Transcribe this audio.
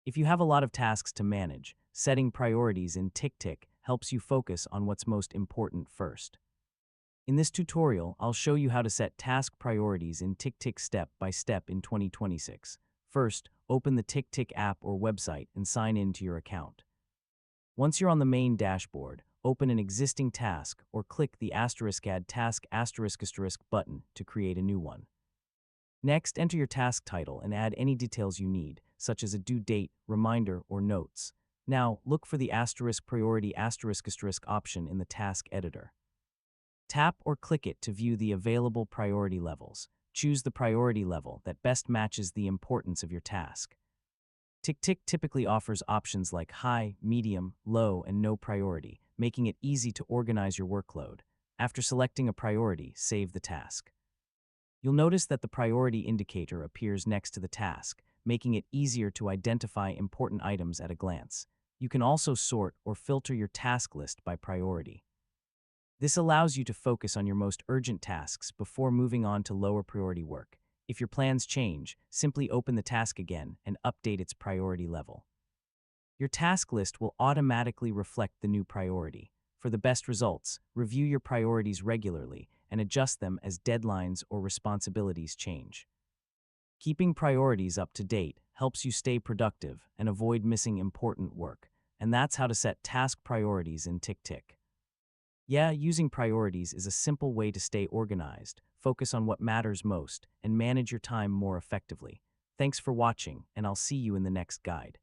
If you have a lot of tasks to manage, setting priorities in TickTick helps you focus on what's most important first. In this tutorial, I'll show you how to set task priorities in TickTick step by step in 2026. First, open the TickTick app or website and sign in to your account. Once you're on the main dashboard, open an existing task or click the *add task * button to create a new one. Next, enter your task title and add any details you need, such as a due date, reminder, or notes. Now, look for the *priority * option in the task editor. Tap or click it to view the available priority levels. Choose the priority level that best matches the importance of your task. TickTick typically offers options like high, medium, low, and no priority, making it easy to organize your workload. After selecting a priority, save the task. You'll notice that the priority indicator appears next to the task, making it easier to identify important items at a glance. You can also sort or filter your task list by priority. This allows you to focus on your most urgent tasks before moving on to lower priority work. If your plans change, simply open the task again and update its priority level. Your task list will automatically reflect the new priority. For the best results, review your priorities regularly and adjust them as deadlines or responsibilities change. Keeping priorities up to date helps you stay productive and avoid missing important work, and that's how to set task priorities in TickTick. Yeah, using priorities is a simple way to stay organized, focus on what matters most, and manage your time more effectively. Thanks for watching, and I'll see you in the next guide.